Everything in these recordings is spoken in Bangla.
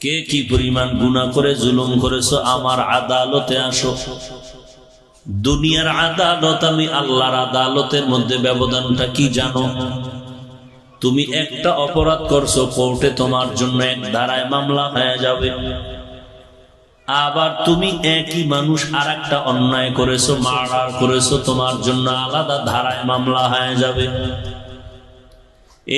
কে কি পরিমাণ গুনাহ করে জুলুম করেছো আমার আদালতে আসো। দুনিয়ার আদালত আমি আল্লাহর আদালতের মধ্যে ব্যবধানটা কি জানো? তুমি একটা অপরাধ করছো, কোর্টে তোমার জন্য এক ধারায় মামলা হয়ে যাবে। আবার তুমি একই মানুষ আর একটা অন্যায় করেছো, মার্ডার করেছো, তোমার জন্য আলাদা ধারায় মামলা হয়ে যাবে।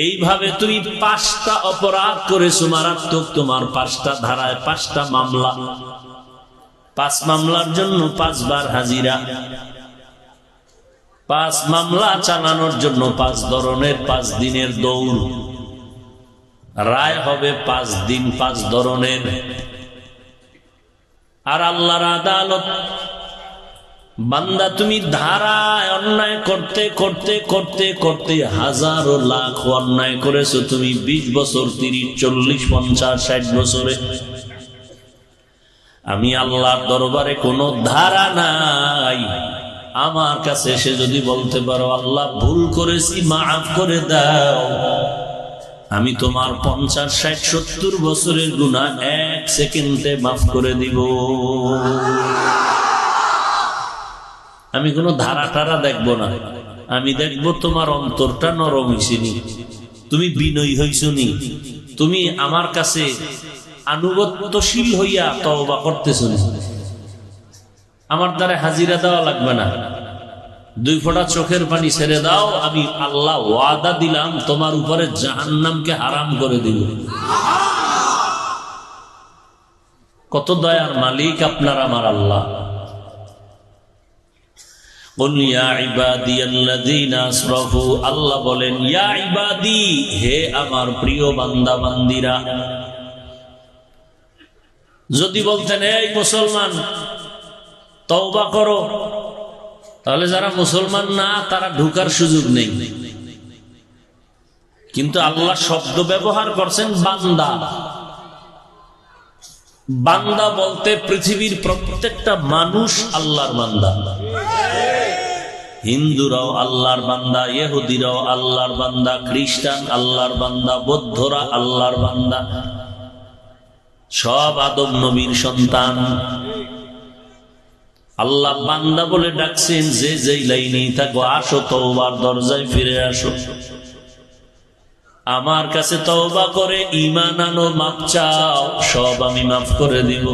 এইভাবে তুমি 5টা অপরাধ করেছো মারাত্মক, তোমার 5টা ধারায় 5টা মামলা। 5 মামলার জন্য 5 বার হাজিরা। 5 মামলা চালানোর জন্য 5 ধরনের 5 দিনের দৌড়। রায় হবে 5 দিন 5 ধরনের। আর আল্লাহর আদালত, বান্দা তুমি ধারায় অন্যায় করতে করতে করতে করতে হাজারো লাখ অন্যায় করেছো তুমি 20 বছর, 30, 40, 50, 60 বছরে। আমি আল্লাহর দরবারে কোনো ধারা নাই। আমার কাছে এসে যদি বলতে পারো আল্লাহ ভুল করেছি মাফ করে দাও, আমি তোমার 50, 60, 70 বছরের গুনাহ 1 সেকেন্ডে মাফ করে দিব। আমি কোনো ধারা টারা দেখবো না, আমি দেখবো তোমার অন্তরটা নরম হইছে নি, তুমি বিনয়ী হইছো নি, তুমি আমার কাছে আনুগত্যশীল হইয়া তওবা করতেছো নি। আমার দ্বারা হাজিরা দেওয়া লাগবে না, 2 ফোঁটা চোখের পানি ছেড়ে দাও, আমি আল্লাহ ওয়াদা দিলাম তোমার উপরে জাহান্নামকে হারাম করে দিব। কত দয়ার মালিক আপনার আমার আল্লাহ। কুল ইয়া ইবাদিয়াল্লাযীনা আসরাফু, আল্লাহ বলেন ইয়া ইবাদি, হে আমার প্রিয় বান্দা বান্দিরা। যদি বলতেন এই মুসলমান তওবা করো, তাহলে যারা মুসলমান না তারা ঢোকার সুযোগ নেই। কিন্তু আল্লাহ শব্দ ব্যবহার করছেন বান্দা। বান্দা বলতে পৃথিবীর প্রত্যেকটা মানুষ আল্লাহর বান্দা। হিন্দুরাও আল্লাহর বান্দা, ইহুদিরাও আল্লাহর বান্দা, খ্রিস্টান আল্লাহর বান্দা, বৌদ্ধরা আল্লাহর বান্দা, সব আদম নবীর সন্তান। আল্লাহ বান্দা বলে ডাকছেন, যে যেই লাইনেই থাকো আসো, তওবার দরজায় ফিরে আসো, আমার কাছে তওবা করে ঈমান আনো, মাপ চাও, সব আমি মাফ করে দিব।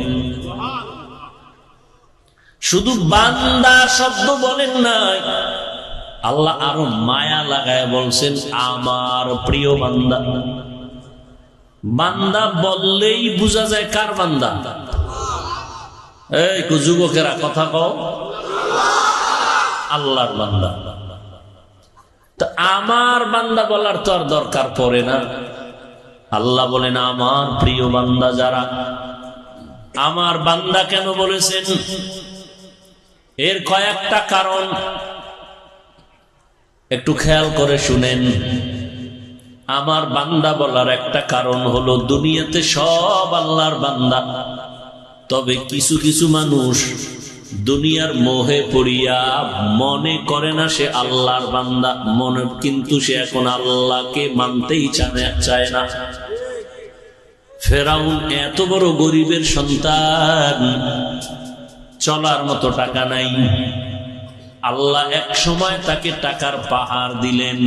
শুধু বান্দা শব্দ বলেন নাই, আল্লাহ আরো মায়া লাগায় বলছেন আমার প্রিয় বান্দা। বান্দা বললেই বোঝা যায় কার বান্দা। এই যুবকেরা কথা কও, আল্লাহর বান্দা। তো আমার বান্দা বলার তো আর দরকার পড়ে না। আল্লাহ বলেন আমার প্রিয় বান্দা যারা। আমার বান্দা কেন বলেছেন? এর কয়েকটা কারণ একটু খেয়াল করে শুনেন। আমার বান্দা বলার একটা কারণ হলো দুনিয়াতে সব আল্লাহর বান্দা, তবে কিছু কিছু মানুষ দুনিয়ার মোহে পড়িয়া মনে করে না সে আল্লাহর বান্দা, মনে কিন্তু সে এখন আল্লাহকে মানতেই চায় না। ফেরাউন এত বড় গরিবের সন্তান, চলার মতো টাকা নাই। আল্লাহ এক সময় তাকে টাকার পাহাড় দিলেন।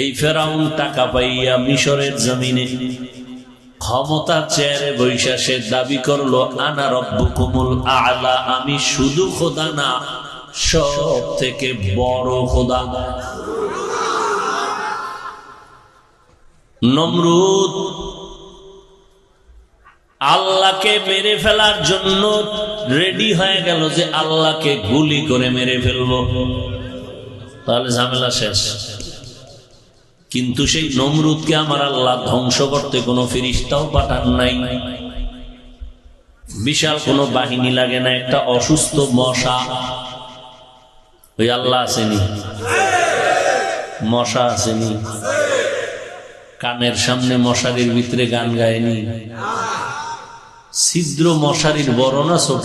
এই ফেরাউন টাকা পাইয়া মিশরের জমিনে ক্ষমতা চেয়ারে বৈশা সে দাবি করলো আনা রব্বুকুমুল আ'লা, আমি শুধু খোদা না, সব থেকে বড় খোদা। নমরুদ আল্লাহকে মেরে ফেলার জন্য রেডি হয়ে গেল যে আল্লাহকে গুলি করে মেরে ফেলবো, তাহলে ঝামেলা শেষ। কিন্তু সেই নমরুদকে আমার আল্লাহ ধ্বংস করতে কোনো ফেরেশতাও পাঠান নাই, বিশাল কোনো বাহিনী লাগে না। একটা অসুস্থ মশা, ওই আল্লাহ আসেনি, মশা আসেনি, কানের সামনে মশারির ভিতরে গান গায়নি। ছিদ্র মশারির বড় না ছোট?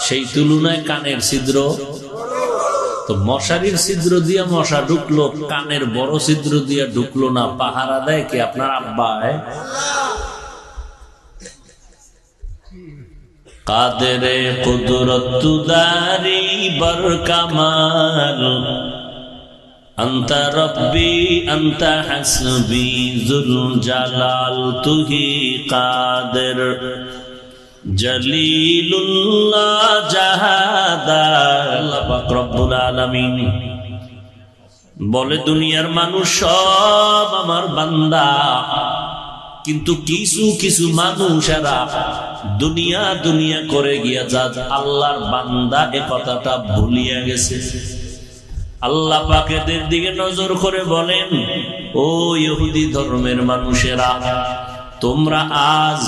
সেই তুলনায় কানের ছিদ্র তো, মশারির ছিদ্র দিয়া মশা ঢুকলো, কানের বড় ছিদ্র দিয়া ঢুকলো না। পাহারা দেয় কে? আপনার আব্বা। কাদেরে কুদরত দারি বার কামাল আন্তা রব্বি আন্তা হাসবি যুল জালাল তুহি কাদের জলিলুল্লাহ জাহাদার। আল্লাহ পাক রব্বুল আলামিন বলে দুনিয়ার মানুষ সব আমার বান্দা, কিন্তু কিছু কিছু মানুষেরা দুনিয়া দুনিয়া করে গিয়া যা আল্লাহর বান্দা এ কথাটা ভুলিয়া গেছে। আল্লাহ পাক এদের দিকে নজর করে বলেন, ও ইহুদি ধর্মের মানুষেরা, তোমরা আজ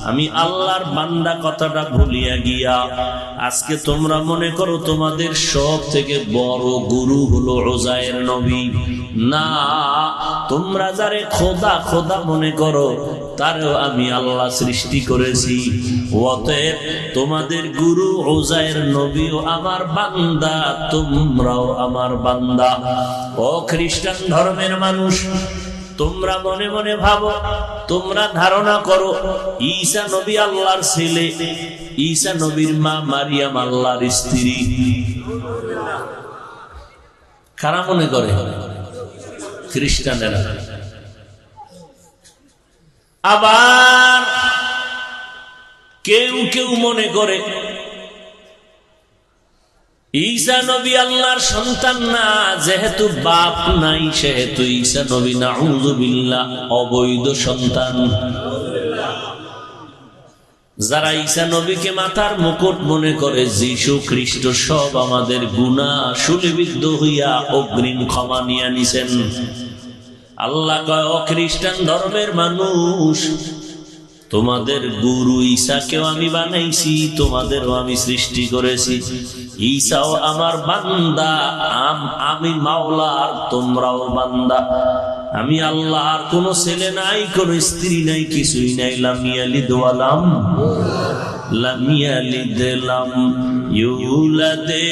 আমি আল্লাহর বান্দা কথাটা ভুলিয়া গিয়া আজকে তোমরা মনে করো তোমাদের সব থেকে বড় গুরু হলো উযায়ের নবী। না, তোমরা যারে খোদা খোদা মনে করো তারও আমি আল্লাহ সৃষ্টি করেছি। অতএব তোমাদের গুরু উযায়ের নবীও আমার বান্দা, তোমরাও আমার বান্দা। ও খ্রিস্টান ধর্মের মানুষ, তোমরা মনে মনে ভাবো, তোমরা ধারণা করো ঈসা নবী আল্লাহর ছেলে, ঈসা নবীর মা মারিয়াম আল্লাহর স্ত্রী। কারা মনে করে? খ্রিস্টানেরা। আবার কেউ কেউ মনে করে ঈসা নবী আল্লাহর সন্তান না, যেহেতু বাপ নাই সেহেতু ঈসা নবী নাউযুবিল্লাহ অবৈধ সন্তান। যারা ঈসা নবীকে মাথার মুকুট মনে করে, যীশু খ্রিস্ট সব আমাদের গুনাহ শূলিবিদ্ধ হইয়া অগ্রিম ক্ষমা নিয়ে নিছেন। আল্লাহ কয়, ও খ্রিস্টান ধর্মের মানুষ, তোমাদের গুরু ঈসাকেও আমি বানাইছি, তোমাদেরও আমি সৃষ্টি করেছি। ঈসাও আমার বান্দা, আমি মাওলা, আর তোমরাও বান্দা। আমি আল্লাহ, আর কোন ছেলে নাই, কোন স্ত্রী নাই, কিছুই নাই। লাম ইয়ালিদ ওয়ালাম ইউলাদে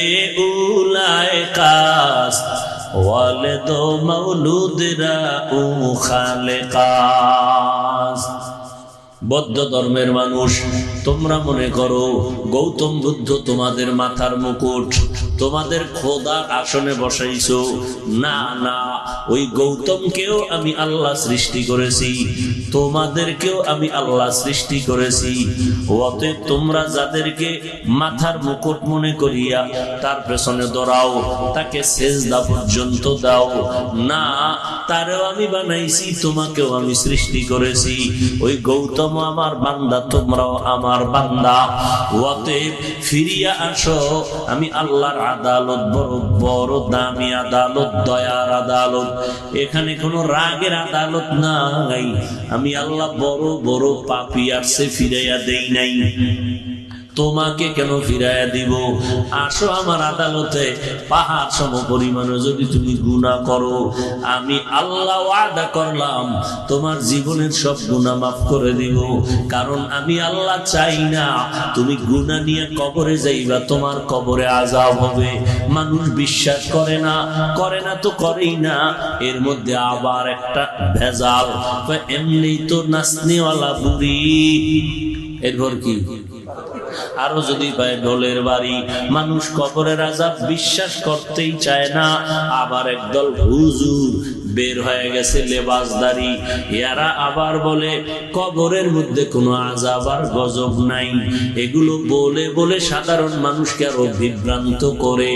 উলাইকাস ওয়ালিদ মাউলুদরা উ খালেকাস। বৌদ্ধ ধর্মের মানুষ, তোমরা মনে করো গৌতম বুদ্ধ তোমাদের মাথার মুকুট, তোমাদের খোদার আসনে বসাইছো। না না, ওই গৌতমকেও আমি আল্লাহ সৃষ্টি করেছি, তোমাদেরকেও আমি আল্লাহ সৃষ্টি করেছি। অতএব তোমরা যাদেরকে মাথার মুকুট মনে করিয়া তার পেছনে দৌড়াও, তাকে সেজদা পর্যন্ত দাও না, তারেও আমি বানাইছি, তোমাকেও আমি সৃষ্টি করেছি। ওই গৌতম আমার বান্দা, তোমরাও আমার বান্দা। অতএব ফিরিয়া আসো, আমি আল্লাহর আদালত বড় বড় দামি আদালত, দয়ার আদালত। এখানে কোনো রাগের আদালত নাই। আমি আল্লাহ বড় বড় পাপী আসছে ফিরাইয়া দেই নাই, তোমাকে কেন ফিরাইয়া দিব? আসো আমার আদালতে, পাহাড় সম পরিমাণে যদি তুমি গুনাহ করো, আমি আল্লাহ ওয়াদা করলাম তোমার জীবনের সব গুনাহ মাফ করে দিব। কারণ আমি আল্লাহ চাই না তুমি গুনাহ নিয়ে কবরে যাইবা, তোমার কবরে আযাব হবে। মানুষ বিশ্বাস করে না, করে না তো করেই না। এর মধ্যে আবার একটা ভেজাল, এমনি তো নাচনিওয়ালা বুড়ি, এরপর কি আরো যদি পায় ঢোলের বাড়ি। মানুষ কবরের আযাব বিশ্বাস করতেই চায় না। আবার একদল হুজুর বের হয়ে গেছে লেবাসদারি, এরা আবার বলে কবরের মধ্যে কোনো আযাব আর গজব নাই। এগুলো বলে বলে সাধারণ মানুষকে আরো বিভ্রান্ত করে।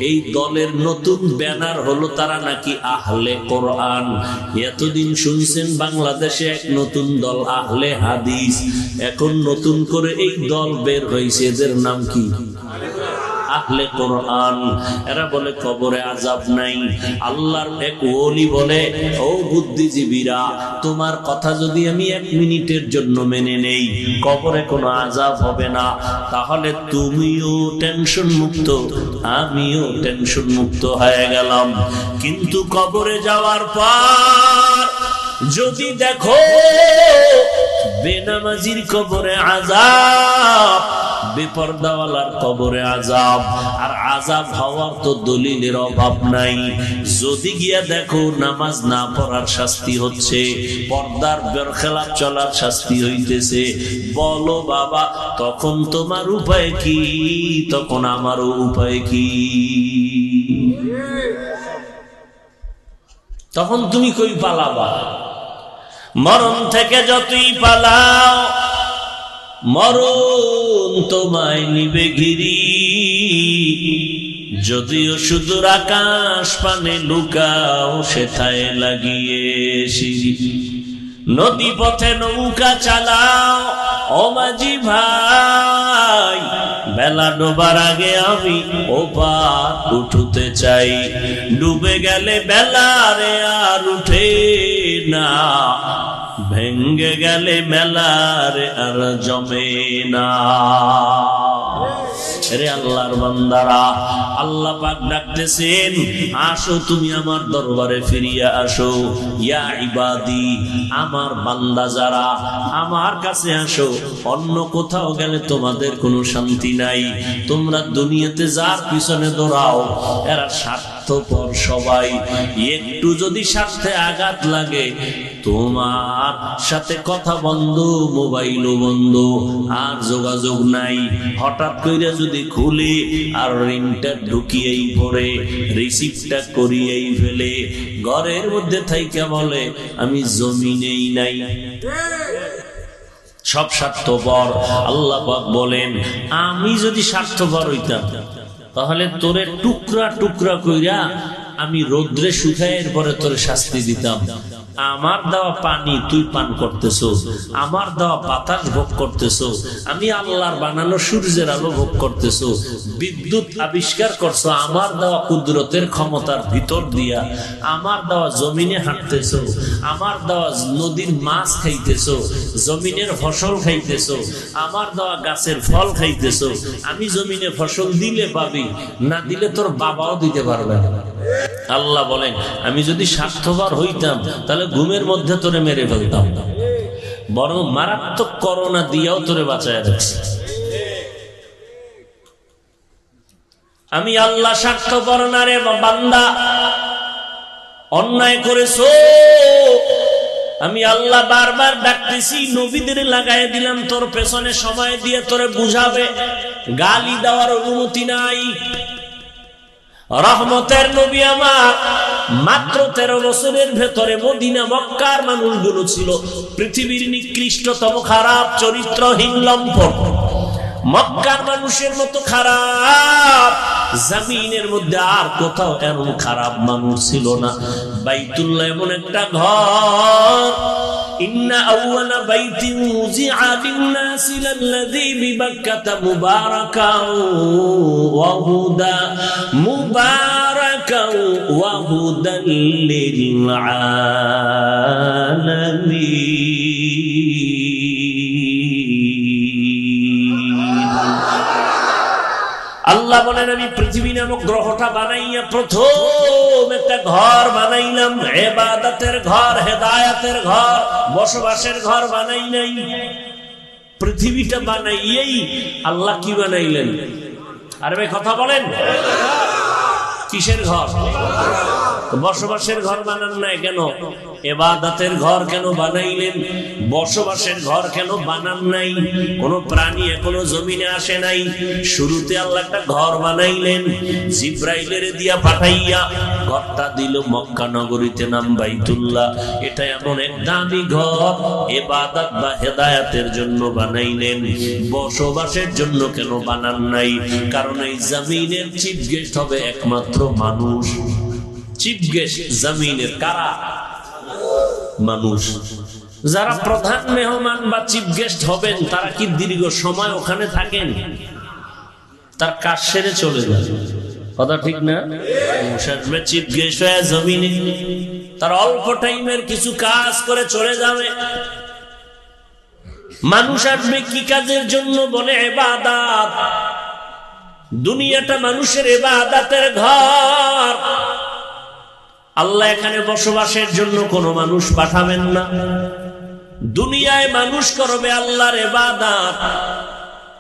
এই দলের নতুন ব্যানার হলো তারা নাকি আহলে কোরআন। এতদিন শুনছেন বাংলাদেশে এক নতুন দল আহলে হাদিস, এখন নতুন করে এই দল বের হয়েছে, এদের নাম কি? আহলে কোরআন। এরা বলে কবরে আযাব নাই। আল্লাহর এক ওলি বলে, ও বুদ্ধিজীবীরা, তোমার কথা যদি আমি 1 মিনিটের জন্য মেনে নেই, কবরে কোনো আযাব হবে না, তাহলে তুমিও টেনশন মুক্ত, আমিও টেনশন মুক্ত হয়ে গেলাম। কিন্তু কবরে যাওয়ার পর যদি দেখো বেনামাজির কবরে আযাব, বেপরদাওয়ালার কবরে আযাব। আর আযাব হওয়ার তো দলিলের অভাব নাই। যদি গিয়া দেখো নামাজ না পড়ার শাস্তি হচ্ছে, পর্দার বেরখেলাপ চলার শাস্তি হইতেছে, বলো বাবা তখন তোমার উপায় কি? তখন আমারও উপায় কি? তখন তুমি কই পালাবা? মরণ থেকে যতই পালাও, মরণ তোমায় নিবে ঘিরি। যদিও সুদূর আকাশ পানে লুকাও, সেথায় লাগিয়ে সিঁড়ি। নদী পথে নৌকা চালাও ও মাঝি ভাই, বেলা ডোবার আগে আমি ওপার উঠতে চাই। ডুবে গেলে বেলারে আর উঠে না, ভেঙ্গে গেলে মেলারে আর জমে না। রে আল্লাহর বান্দারা, আল্লাহ পাক ডাকতেছেন, আসো তুমি আমার দরবারে ফিরিয়া আসো। ইয়া ইবাদি, আমার বান্দা যারা, আমার কাছে আসো। অন্য কোথাও গেলে তোমাদের কোনো শান্তি নাই। তোমরা দুনিয়াতে যার পিছনে দৌড়াও, এরা স্বার্থপর সবাই। একটু যদি স্বার্থে আঘাত লাগে, তোমার সাথে কথা বন্ধ, মোবাইলও বন্ধ, আর যোগাযোগ নাই। হঠাৎ করে যদি খুলে আর রিংটা ঢুকিয়েই পড়ে, রিসিভটা করিয়েই ফেলে, ঘরের মধ্যে থাইকা বলে আমি জমিনেই নাই। সব স্বার্থপর। আল্লাহ পাক বলেন, আমি যদি স্বার্থপর হইতাম তাহলে তোরে টুকরা টুকরা কইরা আমি রোদ্রে শুকায় এরপরে তোরে শাস্তি দিতাম। আমার দেওয়া পানি তুই পান করতেছো, আমার দেওয়া বাতাস ভোগ করতেছো, আমি আল্লাহর বানানো সূর্যের আলো ভোগ করতেছো, বিদ্যুৎ আবিষ্কার করছো আমার দেওয়া কুদরতের ক্ষমতার ভিতর দিয়া, আমার দেওয়া জমিনে হাঁটতেছো, আমার দেওয়া নদীর মাছ খাইতেছো, জমিনের ফসল খাইতেছো, আমার দেওয়া গাছের ফল খাইতেছো। আমি জমিনে ফসল দিলে পাবি, না দিলে তোর বাবাও দিতে পারবে না। আল্লাহ বলেন, আমি যদি স্বার্থপর হইতাম তাহলে ঘুমের মধ্যে তোরে মেরে ফেলতাম, বরং মারাত্মক করোনা দিয়েও তোরে বাঁচায় রাখছি। আমি আল্লাহ স্বার্থপর না রে বান্দা, অন্যায় করেছো। আমি আল্লাহ বারবার ডাকতেছি, নবীদের লাগাই দিলাম তোর পেছনে, সময় দিয়ে তোরে বুঝাবে। গালি দেওয়ার অনুমতি নাই। রহমতের নবী আমার মাত্র 13 বছরের ভেতরে মদিনা মক্কার মানুষগুলো ছিল পৃথিবীর নিকৃষ্টতম খারাপ চরিত্রহীন লম্পট। মক্কার মানুষের মতো খারাপ জমিনের মধ্যে আর কোথাও এমন খারাপ মানুষ ছিল না। বাইতুল্লাহ এমন একটা ঘর, ইন্না আউওয়ালা বাইতিন উযিআ লিন-নাসি লাল্লাযী বিবাক্কাতা মুবারাকাও ওয়া হুদা মুবারাকাও ওয়া হুদাল লিল আলামিন। আল্লাহ বলেন, আমি পৃথিবী নামক গ্রহটা বানাইয়া প্রথম একটা ঘর বানাইলাম, ইবাদতের ঘর, হেদায়েতের ঘর, বসবাসের ঘর বানাই নাই। পৃথিবীটা বানাইয়েই আল্লাহ কি বানাইলেন? আরে ভাই কথা বলেন, কিসের ঘর? বসবাসের ঘর বানান নাই কেন? ইবাদতের ঘর কেন বানাইলেন? বসবাসের ঘর কেন বানান নাই? কোন প্রাণী এখনো জমিনে আসে নাই, শুরুতে আল্লাহ একটা ঘর বানাইলেন, জিব্রাইলের দিয়া পাঠাইয়া ঘরটা দিল মক্কা নগরীতে, নাম বাইতুল্লাহ। এটা এমন এক দামি ঘর, ইবাদত বা হেদায়েতের জন্য বানাইলেন, বসবাসের জন্য কেন বানান নাই? কারণ এই জমিনের চিফ গেস্ট হবে একমাত্র মানুষ। চিফ গেস্ট জমিনের কারা? মানুষ। যারা প্রধান মেহমান বা চিফ গেস্ট হবেন, তারা কি দীর্ঘ সময় ওখানে থাকেন? তার কাজ সেরে চলে যান, কথা ঠিক না? চিফ গেস্ট হয়ে জমিনে তার অল্প টাইমের কিছু কাজ করে চলে যাবে। মানুষ আসবে কি কাজের জন্য? বলে ইবাদত। দুনিয়াটা মানুষের ইবাদতের ঘর। আল্লাহ এখানে বসবাসের জন্য কোনো মানুষ পাঠাবেন না। দুনিয়ায় মানুষ করবে আল্লাহর ইবাদত,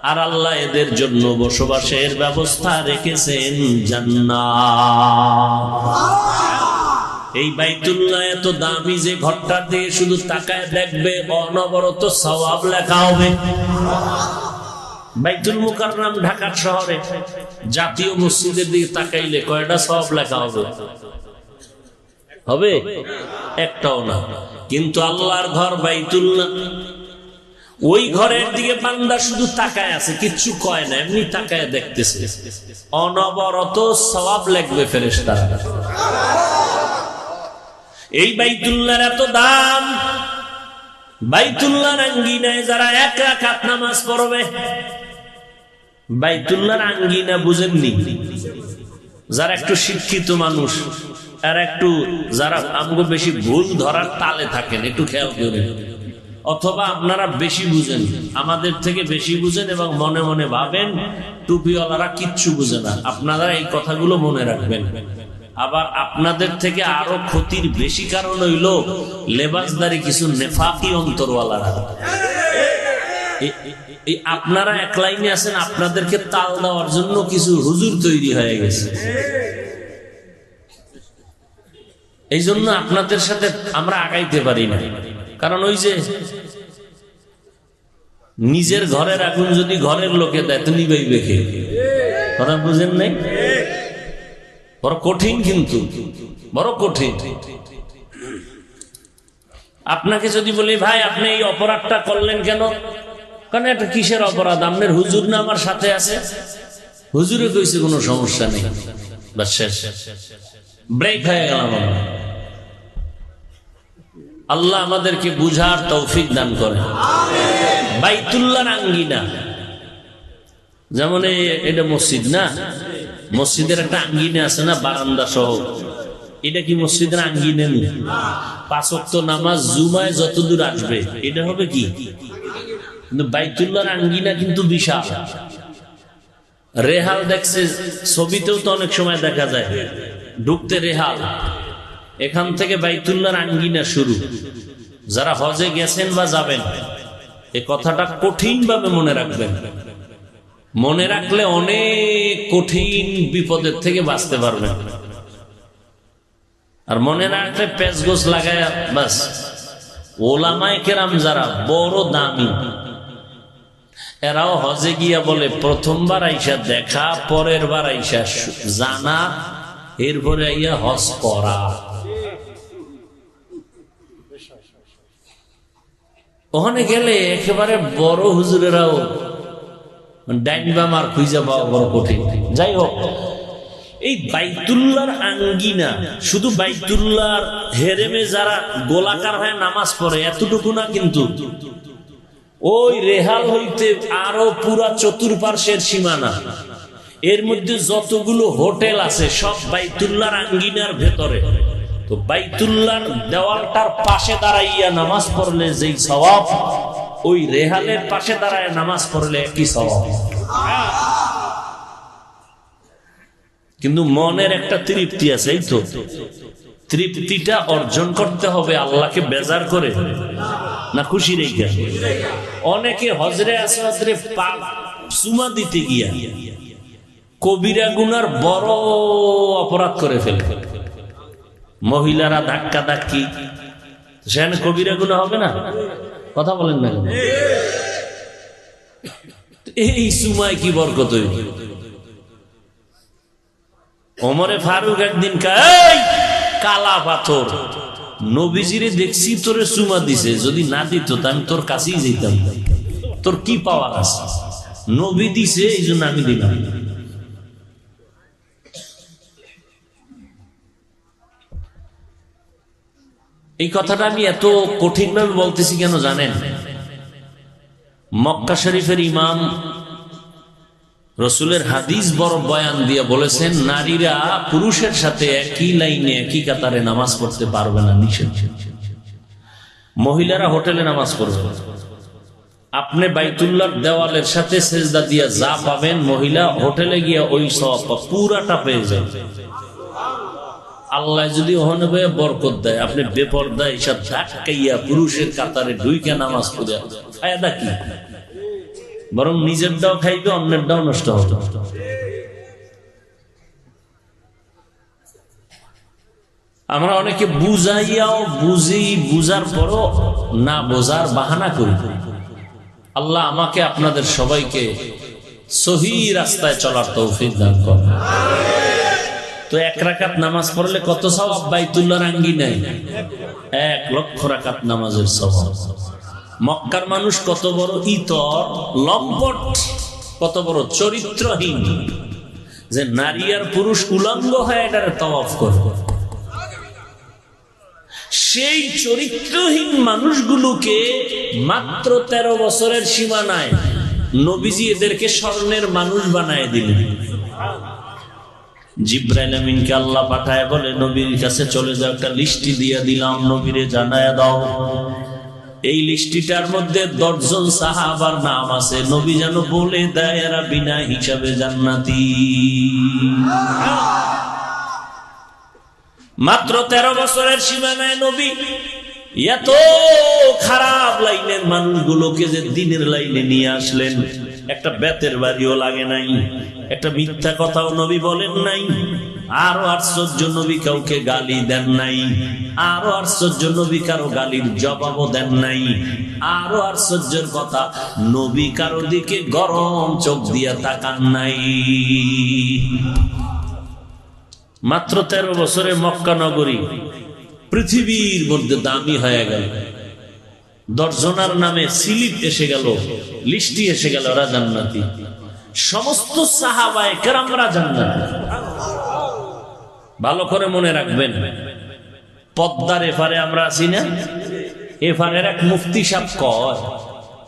আর আল্লাহ এদের জন্য বসবাসের ব্যবস্থা রেখেছেন জান্নাত। এই বাইতুল্লাহ এত দামি যে ঘরটা দিয়ে শুধু তাকায় দেখবে অনবরত সওয়াব লেখা হবে। বাইতুল মুকাররম ঢাকার শহরে জাতীয় মসজিদের দিকে তাকাইলে কয়টা সওয়াব লেখা হবে? হবে একটাও না। কিন্তু আল্লাহর ঘর বাইতুল্লাহ, ওই ঘরের দিকে বান্দা শুধু তাকায় আছে, কিচ্ছু কয় না, এমনি তাকায় দেখতেছে, অনবরত সওয়াব লিখবে ফেরেশতারা। এই বাইতুল্লাহর এত দাম। বাইতুল্লাহর আঙ্গিনায় যারা এক রাকাত নামাজ পড়বে, বাইতুল্লাহর আঙ্গিনা বুঝেননি? যারা একটু শিক্ষিত মানুষ আর একটু যারা আমগো বেশি ভুল ধরার তালে থাকেন, একটু খেয়াল করেন, অথবা আপনারা বেশি বুঝেন, আমাদের থেকে বেশি বুঝেন এবং মনে মনে ভাবেন টুপিওয়ালারা কিচ্ছু বুঝে না, আপনারা এই কথাগুলো মনে রাখবেন। আবার আপনাদের থেকে আরো ক্ষতির বেশি কারণ হইল লেবাসদারি কিছু নেফাকি অন্তরওয়ালারা। এই আপনারা এক লাইনে আছেন, আপনাদেরকে তাল দেওয়ার জন্য কিছু হুজুর তৈরি হয়ে গেছে। এই জন্য আপনাদের সাথে আমরা আগাইতে পারি না, কারণ ওই যে নিজের ঘরের আগুন যদি ঘরের লোকে দেয় তো নিবাইবে কে? কথা বুঝেন নাই? বড় কঠিন, কিন্তু বড় কঠিন। আপনাকে যদি বলি ভাই আপনি এই অপরাধটা করলেন কেন, কারণ এটা কিসের অপরাধ? আপনার হুজুর না আমার সাথে আছে, হুজুরে কইছে কোনো সমস্যা নেই, বাস শেষ, ব্রেক হয়ে গেলাম আমরা। আল্লাহ আমাদেরকে বুঝার তৌফিক দান করে। বাইতুল্লাহর আঙ্গিনা যেমন এটা মসজিদ না, মসজিদের একটা আঙ্গিনা আছে না, বারান্দা সহ, এটা কি মসজিদের আঙ্গিনা নেই? 5 ওয়াক্ত নামাজ জুমায় যতদূর আসবে এটা হবে কি? কিন্তু বাইতুল্লাহর আঙ্গিনা কিন্তু বিশাল। রেহাল দেখছে, ছবিতেও তো অনেক সময় দেখা যায়, ঢুকতে রেহাল, এখান থেকে বাইতুল্লাহর আঙ্গিনা শুরু। যারা হজে গেছেন বা যাবেন, এই কথাটা কঠিন ভাবে মনে রাখবেন। মনে রাখলে অনেক কঠিন বিপদের থেকে বাঁচতে পারবেন। আর মনে রাখলে পেঁচগোছ লাগায় বাস। ওলামায়ে কেরাম যারা বড় দামি, এরাও হজে গিয়া বলে প্রথমবার আইসা দেখা, পরের বার আইসা জানা, এরপরে আইয়া হজ করা। ওখানে গেলে একেবারে বড় হুজুরেরাও ডাইন বা মার খুঁজে পাওয়া বড় কঠিন। যাই হোক, এই বাইতুল্লাহর আঙ্গিনা, শুধু বাইতুল্লাহর হেরেমে যারা গোলাকার হয়ে নামাজ পড়ে এতটুকু না, কিন্তু ওই রেহাল হইতে আরো পুরা চতুর্পার্শ্বের সীমানা, এর মধ্যে যতগুলো হোটেল আছে সব বাইতুল্লাহর আঙ্গিনার ভেতরে। তো বাইতুল্লাহর দেওয়ালটার পাশে দাঁড়াইয়া নামাজ পড়লে যেই সওয়াব, ওই রেহালের পাশে দাঁড়ায় নামাজ পড়লে একই সওয়াব। কিন্তু মনের একটা তৃপ্তি আছে, এই তো তৃপ্তিটা অর্জন করতে হবে আল্লাহকে বেজার করে না খুশি রেখে। অনেকে হজরে আসরে পাক চুমা দিতে গিয়া কবিরা গুনার বড় অপরাধ করে ফেলে। মহিলারা ধাক্কা ধাক্কি, সেখানে কবিরা গুনাহ হবে না? কথা বলেন না? এই চুমায় কি বরকত হইল? ওমরে ফারুক একদিন কালা পাথর, নবীজিরে দেখছি তোরে চুমা দিছে, যদি না দিত আমি তোর কাছেই যেতাম, তোর কি পাওয়ার আছে? নবী দিছে এই জন্য আমি দিলাম। এই কথাটা আমি এত কঠিন ভাবে বলতেছি কেন জানেন? মক্কা শরীফের ইমাম রসুলের হাদিস বড় বয়ান দিয়ে বলেছেন, নারীরা পুরুষের সাথে একই লাইনে একই কাতারে নামাজ পড়তে পারবে না, নিষেধ। মহিলারা হোটেলে নামাজ পড়বে। আপনি বাইতুল্লাহর দেওয়ালের সাথে সেজদা দিয়া যা পাবেন, মহিলা হোটেলে গিয়া ওই সওয়াব পুরাটা পেয়ে যাবে। আল্লাহ যদি ওখানে বরকত দেয়, আপনি বেপরদা হিসাব ধাক্কাইয়া পুরুষের কাতারে ঢুইকা নামাজ পড়ে ফায়দা কি? বরং নিজেরটাও খাইবে, অন্যেরটাও নষ্ট হবে। আমরা অনেকে বুঝাইয়াও বুঝার পরও না বোঝার বাহানা করি। আল্লাহ আমাকে আপনাদের সবাইকে সহি রাস্তায় চলার তৌফিক দান করেন। তো 1 রাকাত নামাজ পড়লে কত সওয়াব? বাইতুল্লাহর আঙ্গিনায় 1 লক্ষ রাকাত নামাজের সওয়াব। মক্কার মানুষ কত বড় ইতর, লম্পট, কত বড় চরিত্রহীন, যে নারী আর পুরুষ উলঙ্গ হয়ে এটারে তাওয়াফ করে। সেই চরিত্রহীন মানুষগুলোকে মাত্র 13 বছরের সীমানায় নবীজি এদেরকে স্বর্ণের মানুষ বানায় দিলেন। জিবরাইল আমিনকে আল্লাহ পাঠায় বলে, নবীর কাছে চলে যাও, একটা লিস্টি দিয়ে দিলাম, নবীরে জানায়া দাও। এই লিস্টিটার মধ্যে 10 জন সাহাবার নাম আছে, নবী যেন বলে দেয় এরা বিনা হিসাবে জান্নাতি। মাত্র 13 বছরের সীমানায় নবী এত খারাপ লাইনের মানুষগুলোকে যে দিনের লাইনে নিয়ে আসলেন। একটা বেতের বাড়িও লাগে নাই, একটা মিথ্যা কথাও নবী বলেন নাই। আরো আশ্চর্য, নবী কাউকে গালি দেন নাই। আরো আশ্চর্য, নবী কারো গালির জবাবও দেন নাই। আরো আশ্চর্যের কথা, নবী কারো দিকে গরম চোখ দিয়ে তাকান নাই। মাত্র 13 বছরে মক্কা নগরী পৃথিবীর মধ্যে দামি হয়ে গেল। 10 জনের নামে স্লিপ এসে গেল, লিস্টি এসে গেল, ওরা জান্নাতি। সমস্ত সাহাবায়ে কেরামরা জান্নাতি। ভালো করে মনে রাখবেন, পদ্মার এপারে আমরা আছি না, এপারের এক মুফতি সাহেব কয়,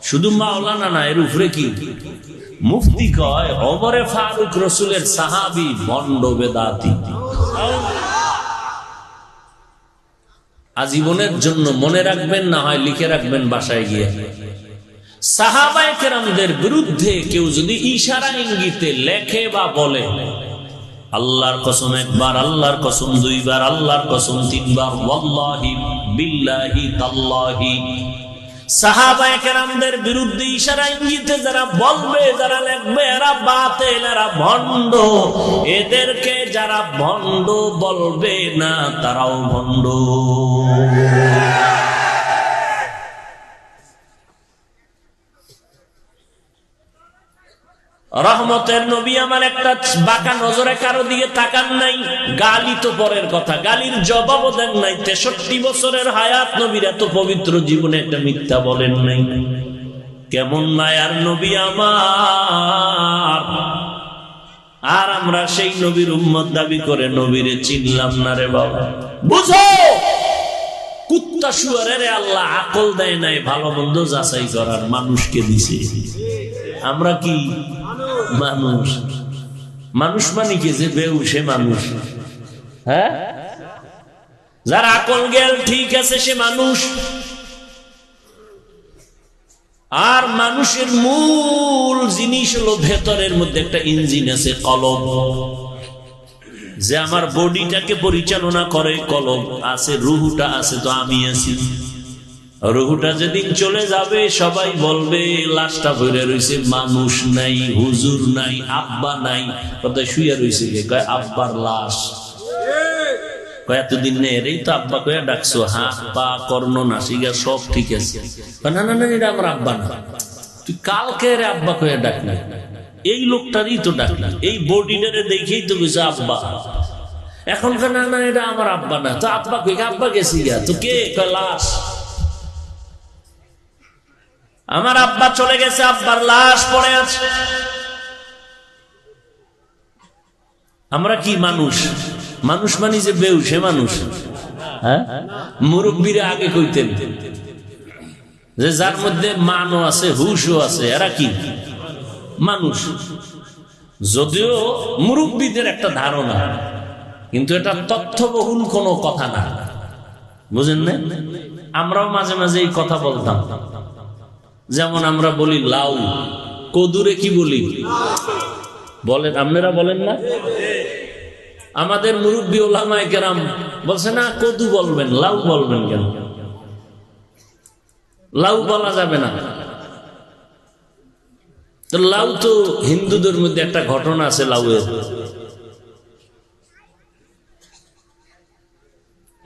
শুধু মাওলানা না, এর উপরে কি মুফতি কয়, ওমরে ফারুক রসুলের সাহাবী ভণ্ড বেদাতি। আজীবনের জন্য মনে রাখবেন, না হয় লিখে রাখবেন বাসায় গিয়ে। সাহাবায়ে কেরামদের বিরুদ্ধে কেউ যদি ইশারা ইঙ্গিতে লেখে বা বলে, আল্লাহর কসম 1 বার, আল্লাহর কসম 2 বার, আল্লাহর কসম 3 বার, ওয়াল্লাহি বিল্লাহি তাল্লাহি, সাহাবায়ে কেরামদের বিরুদ্ধে ইশারা ইঙ্গিতে যারা বলবে, যারা লিখবে, এরা বাতিল, এরা ভণ্ড। এদেরকে যারা ভণ্ড বলবে না, তারাও ভণ্ড। রহমতের নবী আমার একটা বাঁকা নজরে কারো দিকে তাকান নাই। গালি তো পরের কথা, গালির জবাবও দেন নাই। 63 বছরের হায়াত নবীর, এত পবিত্র জীবনে একটা মিথ্যা বলেন নাই। কেমন মায়ার নবী আমার! আর আমরা সেই নবীর উম্মত দাবি করে নবীরে চিনলাম না রে বাবা। বুঝো, কুত্তা শুয়ারের আল্লাহ আকল দেয় নাই ভালো মন্দ যাচাই করার, মানুষকে দিছে। আমরা কি মানুষ? মানুষ মানে কি যে বেউসে মানুষ? হ্যাঁ, যার আকল গেল ঠিক আছে সে মানুষ। আর মানুষের মূল জিনিস হলো ভেতরের মধ্যে একটা ইঞ্জিন আছে, কলব, যে আমার বডিটাকে পরিচালনা করে। কলব আছে, রুহুটা আছে, তো আমি আছি। রুহুটা যেদিন চলে যাবে সবাই বলবে লাশটা ভরে রয়েছে, মানুষ নাই, হুজুর নাই, আব্বা নাই, কোথায় শুয়ে রয়েছে? কয় আব্বার লাশ। কয় এতদিন নেই, এরই তো আব্বা কয়ে ডাকছো, হাত পা কর্ণ নাসিকা সব ঠিক আছে। না না না, এটা আমার আব্বা না, তুই কালকে রে আব্বা কয়ে ডাকলি, এই লোকটারই তো ডাকলি, এই বডিটারে দেখেই তো বুঝছো আব্বা। এখন না না, এটা আমার আব্বা না, তো আব্বা কই? আব্বা গেছি গা, তো কে? কয় লাশ। আমার আব্বা চলে গেছে, আব্বার লাশ পড়ে আছে। আমরা কি মানুষ? মানুষ মানি যে বেউসে মানুষ? হ্যাঁ, মুরব্বীরা আগে কইতেন যে যার মধ্যে মানও আছে, হুশও আছে, এরা কি মানুষ। যদিও মুরব্বীদের একটা ধারণা, কিন্তু এটা তথ্যবহুল কোনো কথা না, বুঝেন না? আমরাও মাঝে মাঝে এই কথা বলতাম। যেমন আমরা বলি লাউ, কদুরে কি বলি? বলেন, আপনারা বলেন না? আমাদের মুরব্বী ওলামায়ে কেরাম বলছে না কদু বলবেন, লাউ বলবেন কেন? লাউ বলা যাবে না। তো লাউ তো হিন্দুদের মধ্যে একটা ঘটনা আছে লাউয়ের।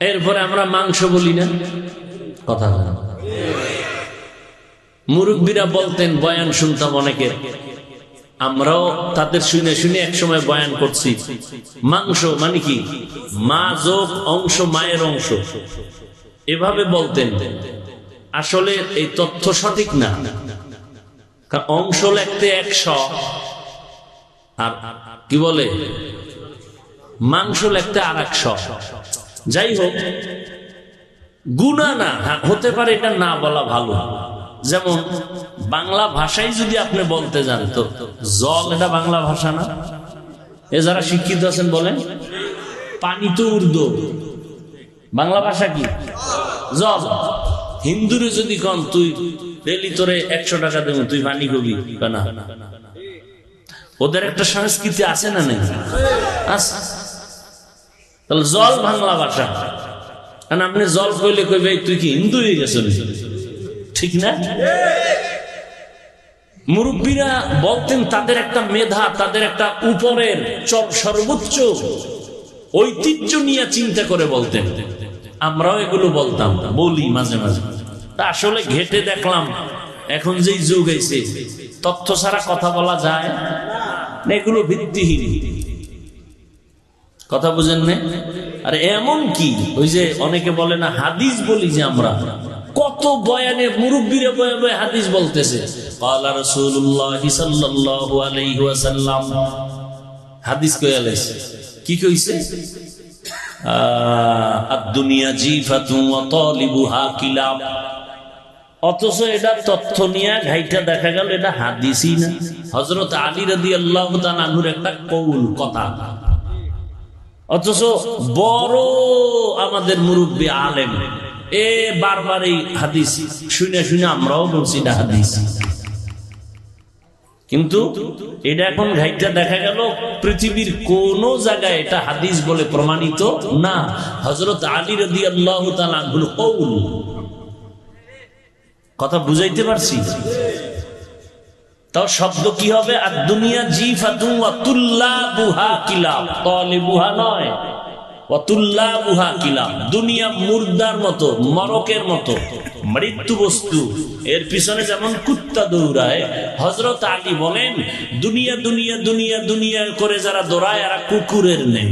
এরপরে আমরা মাংস বলি না, কথা বলেন। মুরব্বীরা বলতেন, বয়ান শুনতাম অনেকের, আমরাও তাদের শুনে শুনে এক সময় বয়ান করছি, মাংস মানে কি মা যোগ অংশ, মায়ের অংশ, এভাবে বলতেন। আসলে এই তথ্য সঠিক না, কারণ অংশ লিখতে 100 আর কি বলে মাংস লিখতে আর 100। যাই হোক, গুণা না হতে পারে, এটা না বলা ভালো। যেমন বাংলা ভাষায় যদি আপনি বলতে যান, তো জল এটা বাংলা ভাষা না? এ যারা শিক্ষিত আছেন বলেন, পানি তো উর্দু, বাংলা ভাষা কি জল। হিন্দুরে যদি কন তুই ডেলি তোরে 100 টাকা দেব, তুই পানি কবি না? ওদের একটা সংস্কৃতি আছে না নেই? তাহলে জল বাংলা ভাষা, কারণ আপনি জল কইলে কইবে তুই কি হিন্দু হয়ে গেছ, ঠিক না? মুরব্বীরা বলতেন তাদের একটা মেধা, তাদের একটা উপরের সর্বোচ্চ ঐতিহ্য নিয়ে চিন্তা করে বলতেন। আমরাও এগুলো বলতাম, বলি মাঝে মাঝে। তা আসলে ঘেটে দেখলাম এখন যেই যুগ হয়েছে, তথ্য ছাড়া কথা বলা যায় না, এগুলো ভিত্তিহীন কথা, বুঝেন না? আর এমন কি ওই যে অনেকে বলে না হাদিস বলি, যে আমরা কত বয়ানে মুরব্বীরা বয়ে বয়ে হাদিস বলতেছে। ক্বালা রাসূলুল্লাহ সাল্লাল্লাহু আলাইহি ওয়াসাল্লাম, হাদিস কইয়ালেছে কি কইছে? আদ-দুনিয়া জিফাতুন ওয়া তালিবুহা কিলাব। অথচ এটা তথ্য নিয়ে ঘাইটা দেখা গেল এটা হাদিসই না। হযরত আলী রাদিয়াল্লাহু তাআলা আনহুর একটা কৌল কথা, অথচ বড় আমাদের মুরব্বী আলেম এ বারবার এই হাদিস শুনে শুনে আমরাও বলছি এটা হাদিস, কিন্তু এটা এখন ঘাইটা দেখা গেল পৃথিবীর কোন জায়গায় এটা হাদিস বলে প্রমাণিত না। হযরত আলী রাদিয়াল্লাহু তাআলা আনহুর কৌল, কথা বুঝাইতে পারছি? তাও শব্দ কি হবে? আর দুনিয়া জিফাতুন ওয়া তুল্লাবুহা কিলাব, তালিবুহা নয়, ওয়া তুল্লাবুহা কিলাব। দুনিয়া মুর্দার মতো, মরকের মতো, মৃত্যু বস্তু, এর পিছনে যেমন কুত্তা দৌড়ায়। হযরত আলী বলেন দুনিয়া দুনিয়া দুনিয়া দুনিয়া করে যারা দৌড়ায় এরা কুকুরের নেই।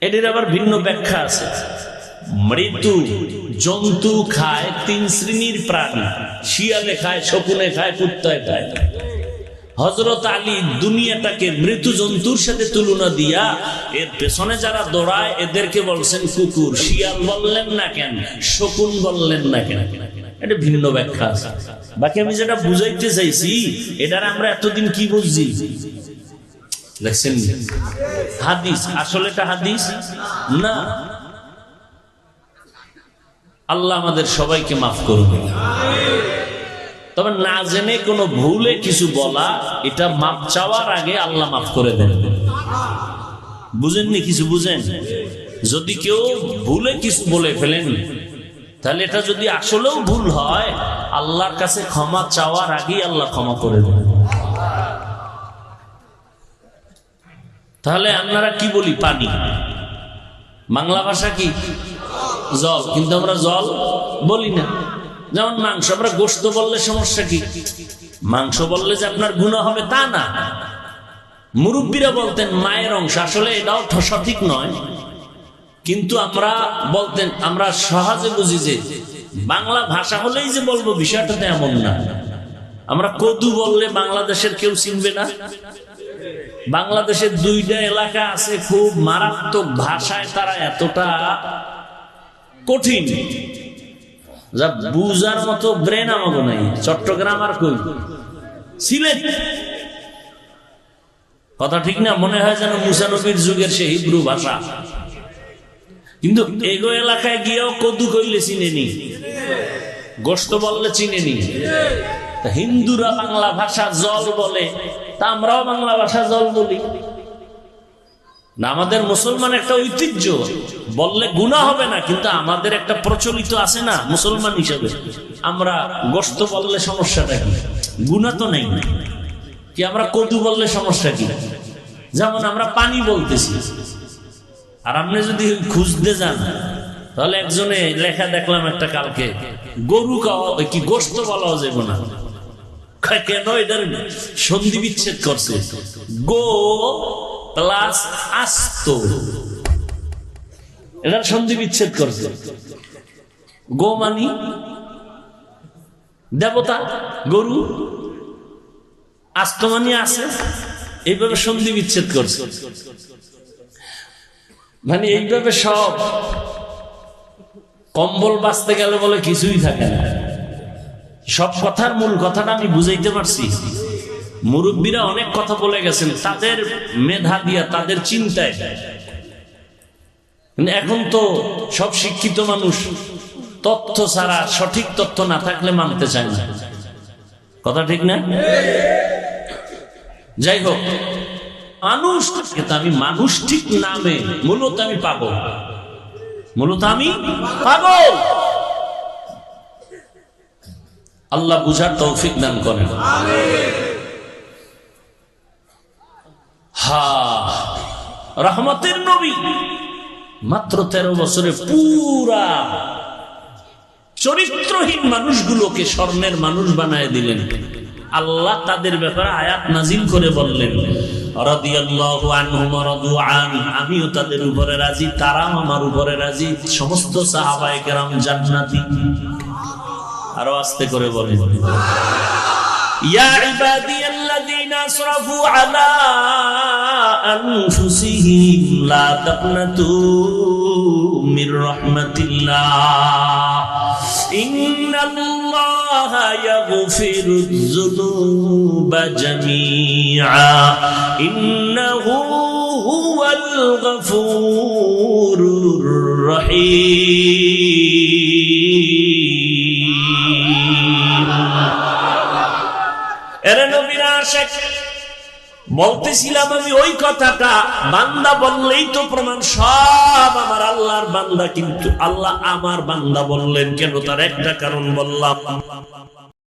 এদের আবার ভিন্ন ব্যাখ্যা আছে। মৃত্যু জন্তু খায় 3 শ্রেণীর প্রাণী, শিয়ালে খায়, শকুনে খায়, কুত্তায় খায়। হযরত আলী দুনিয়াটাকে মৃত্যু জন্তুর সাথে তুলনা দিয়া এর পেছনে যারা দৌড়ায় এদেরকে বলছেন কুকুর। শিয়াল বললেন না কেন, শকুন বললেন না কেন? এটা ভিন্ন ব্যাখ্যা আছে। বাকি আমি যেটা বুঝাইতে চাইছি, এটার আমরা এতদিন কি বুঝছি দেখছেন? হাদিস। আসলে এটা হাদিস না। আল্লাহ আমাদের সবাইকে মাফ করুন। তবে না জেনে কোনো ভুলে কিছু বলা, এটা মাপ চাওয়ার আগে আল্লাহ মাফ করে দেন। বুঝেননি? কিছু বুঝেন? যদি কেউ ভুলে কিছু বলে ফেলেন, তাহলে এটা যদি আসলেও ভুল হয়, আল্লাহর কাছে ক্ষমা চাওয়ার আগেই আল্লাহ ক্ষমা করে দেন। তাহলে আপনারা কি বলি? পানি। বাংলা ভাষা কি? জল। কিন্তু আমরা জল বলি না। যেমন মাংস, আমরা গোশত বললে সমস্যা কি? মাংস বললে যে আপনার গুনাহ হবে তা না। মুরব্বীরা বলতেন মায়ের অংশ, আসলে এটাও সঠিক নয়, কিন্তু আমরা বলতেন, আমরা সহজে বুঝি যে বাংলা ভাষা হলেই যে বলবো বিষয়টা তো এমন না। আমরা কদু বললে বাংলাদেশের কেউ চিনবে না। বাংলাদেশের 2টা এলাকা আছে খুব মারাত্মক ভাষায়, তারা এতটা কঠিন যা বুঝার মতো ব্রেন আমাকে নাই। চট্টগ্রাম আর কই সিলেট, কথা ঠিক না? মনে হয় যেন মুসা নবীর যুগের সে হিব্রু ভাষা। কিন্তু এগো এলাকায় গিয়েও কদু কইলে চিনেনি, গোশত বললে চিনেনি। হিন্দুরা বাংলা ভাষা জল বলে, তা আমরাও বাংলা ভাষা জল বলি। না, আমাদের মুসলমান একটা ঐতিহ্য, বললে গুনাহ হবে না, কিন্তু আমাদের একটা প্রচলিত আছে না মুসলমান হিসেবে, আমরা গোশত বললে সমস্যাটা কি? গুনাহ তো নেই কি? আমরা কদু বললে সমস্যা কি? যেমন আমরা পানি বলতেছি, আর আপনি যদি খুঁজতে যান তাহলে একজনে লেখা দেখলাম একটা কালকে, গরু কি গোশত বলাও যাবে না। কেন? এটার সন্ধি বিচ্ছেদ করছে, গো প্লাস আস্ত, এটার সন্ধি বিচ্ছেদ করছে। গো মানি দেবতা, গরু, আস্ত মানি আছে, এইভাবে সন্ধি বিচ্ছেদ করছে। মানে এইভাবে সব, কম্বল বাঁচতে গেলে বলে কিছুই থাকে না। সব কথার মূল কথাটা আমি বুঝাইতে পারছি। মুরব্বীরা অনেক কথা বলে গেছেন তাদের মেধা দিয়া, তাদের চিন্তায়। এখন তো সব শিক্ষিত মানুষ তথ্য ছাড়া, সঠিক তথ্য না থাকলে মানতে চায় না। কথা ঠিক না? যাই হোক, মানুষ, আমি মানুষ ঠিক নামে, মূলত আমি পাগল, মূলত আমি পাগল। আল্লাহ বুঝার তৌফিক দান করেন। রহমতের নবী মাত্র 13 বছরে পুরা চরিত্রহীন মানুষগুলোকে স্বর্ণের মানুষ বানায় দিলেন। আল্লাহ তাদের ব্যাপারে আয়াত নাজিল করে বললেন, রাদিয়াল্লাহু আনহুম ওয়া রাদু আন, আমিও তাদের উপরে রাজি, তারাও আমার উপরে রাজি। সমস্ত সাহাবায়ে কেরাম জান্নাতি। আরো আস্তে করে বলেন, ইয়া ইবাদিয়াল্লাযীনা আসরাফু আলা আনফুসিহিম লা তাকনাতু মির রাহমাতিল্লাহ ইন্নাল্লাহা ইয়াগফিরুয যুনুবা জামিআ ইন্নাহু হুয়াল গফুরুর রহিম। এরে নবীর আশিক, বলতেছিলাম আমি ওই কথাটা, বান্দা বললেই তো প্রমাণ সব আমার আল্লাহর বান্দা, কিন্তু আল্লাহ আমার বান্দা বললেন কেন? তার একটা কারণ বললাম,